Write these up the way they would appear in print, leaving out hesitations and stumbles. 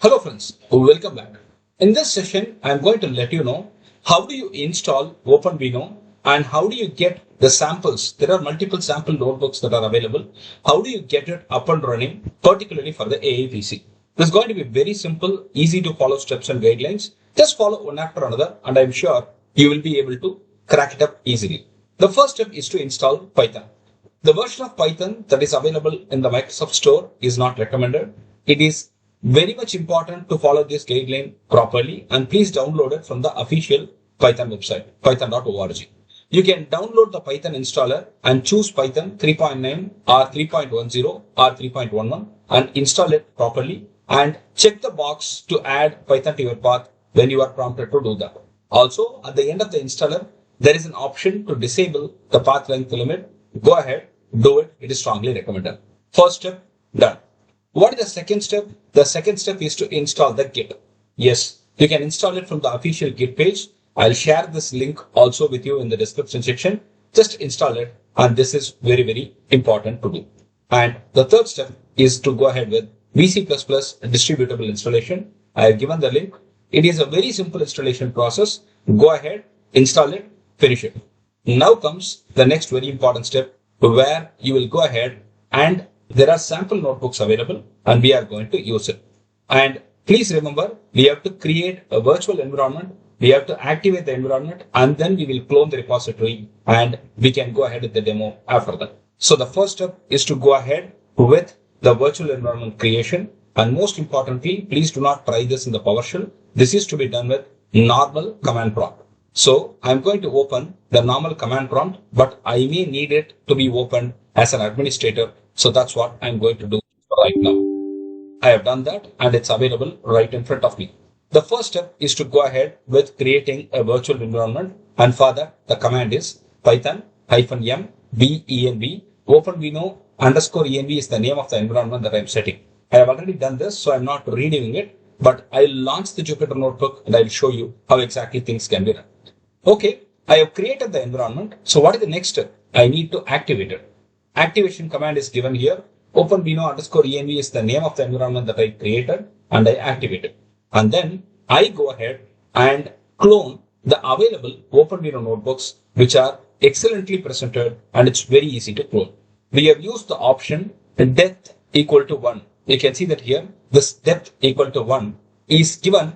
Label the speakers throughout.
Speaker 1: Hello friends, welcome back. In this session, I am going to let you know how do you install OpenVINO and how do you get the samples. There are multiple sample notebooks that are available. How do you get it up and running, particularly for the AAPC? This is going to be very simple, easy to follow steps and guidelines. Just follow one after another and I'm sure you will be able to crack it up easily. The first step is to install Python. The version of Python that is available in the Microsoft Store is not recommended. It is very much important to follow this guideline properly and please download it from the official Python website, python.org. You can download the Python installer and choose Python 3.9 or 3.10 or 3.11 and install it properly and check the box to add Python to your path when you are prompted to do that. Also, at the end of the installer, there is an option to disable the path length limit. Go ahead, do it. It is strongly recommended. First step, done. What is the second step? The second step is to install the Git. Yes, you can install it from the official Git page. I'll share this link also with you in the description section. Just install it. And this is very, very important to do. And the third step is to go ahead with VC++ distributable installation. I have given the link. It is a very simple installation process. Go ahead, install it, finish it. Now comes the next very important step where you will go ahead and there are sample notebooks available and we are going to use it. And please remember, we have to create a virtual environment. We have to activate the environment and then we will clone the repository and we can go ahead with the demo after that. So the first step is to go ahead with the virtual environment creation. And most importantly, please do not try this in the PowerShell. This is to be done with normal command prompt. So I'm going to open the normal command prompt, but I may need it to be opened as an administrator. So that's what I'm going to do right now. I have done that and it's available right in front of me. The first step is to go ahead with creating a virtual environment. And for that, the command is python -m venv openvino _env is the name of the environment that I'm setting. I have already done this, so I'm not redoing it, but I'll launch the Jupyter notebook and I'll show you how exactly things can be done. Okay, I have created the environment. So what is the next step? I need to activate it. Activation command is given here. OpenVINO _env is the name of the environment that I created and I activate it. And then I go ahead and clone the available OpenVINO notebooks, which are excellently presented and it's very easy to clone. We have used the option depth equal to 1. You can see that here, this depth equal to 1 is given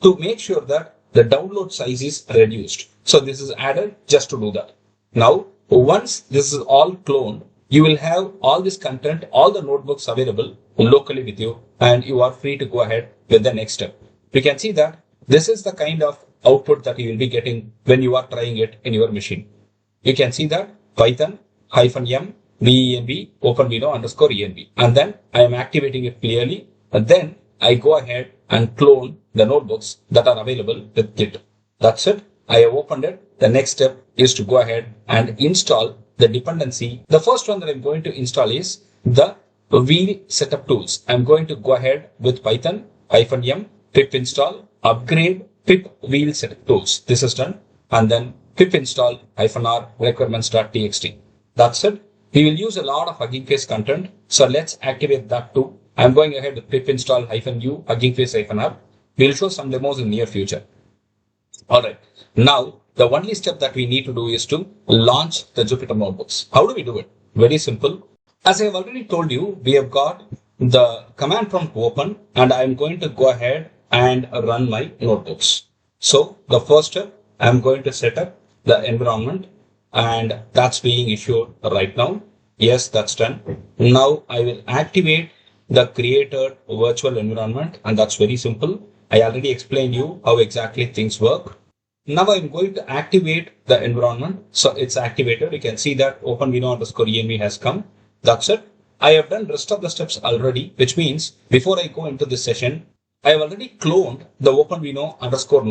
Speaker 1: to make sure that the download size is reduced. So this is added just to do that. Now, once this is all cloned, you will have all this content, all the notebooks available locally with you, and you are free to go ahead with the next step. You can see that this is the kind of output that you will be getting when you are trying it in your machine. You can see that python -m venv openvino _env, and then I am activating it clearly, and then I go ahead and clone the notebooks that are available with Git. That's it. I have opened it. The next step is to go ahead and install the dependency. The first one that I'm going to install is the wheel setup tools. I'm going to go ahead with python -m pip install upgrade pip wheel setup tools. This is done. And then pip install -r requirements.txt. That's it. We will use a lot of Hugging Face content. So let's activate that too. I'm going ahead with pip install -u Hugging Face -r. We'll show some demos in near future. Alright. Now, the only step that we need to do is to launch the Jupyter notebooks. How do we do it? Very simple. As I have already told you, we have got the command prompt open and I'm going to go ahead and run my notebooks. So the first step, I'm going to set up the environment and that's being issued right now. Yes, that's done. Now I will activate the created virtual environment and that's very simple. I already explained you how exactly things work. Now I'm going to activate the environment. So it's activated. You can see that OpenVINO _env has come. That's it. I have done rest of the steps already, which means before I go into this session, I have already cloned the OpenVINO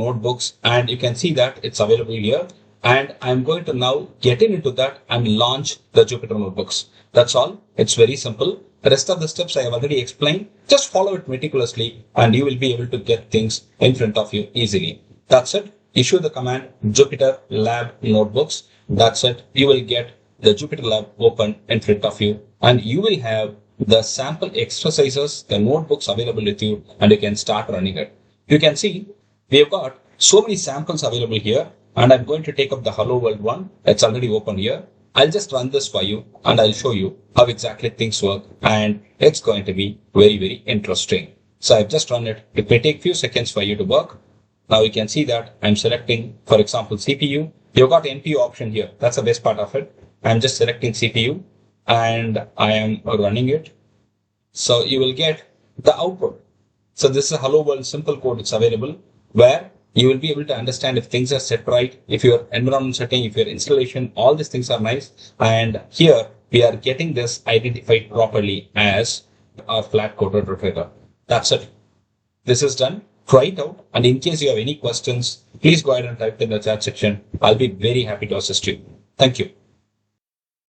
Speaker 1: _notebooks and you can see that it's available here. And I'm going to now get into that and launch the Jupyter notebooks. That's all. It's very simple. The rest of the steps I have already explained. Just follow it meticulously and you will be able to get things in front of you easily. That's it. Issue the command Jupyter Lab notebooks. That's it. You will get the Jupyter Lab open in front of you and you will have the sample exercises, the notebooks available with you, and you can start running it. You can see we have got so many samples available here, and I'm going to take up the Hello World one. It's already open here. I'll just run this for you and I'll show you how exactly things work, and it's going to be very, very interesting. So I've just run it. It may take few seconds for you to work. Now you can see that I'm selecting, for example, CPU. You've got NPU option here. That's the best part of it. I'm just selecting CPU and I am running it. So you will get the output. So this is a Hello World simple code. It's available where you will be able to understand if things are set right, if your environment setting, if your installation, all these things are nice. And here we are getting this identified properly as our flat coded rotator. That's it. This is done. Try it out. And in case you have any questions, please go ahead and type in the chat section. I'll be very happy to assist you. Thank you.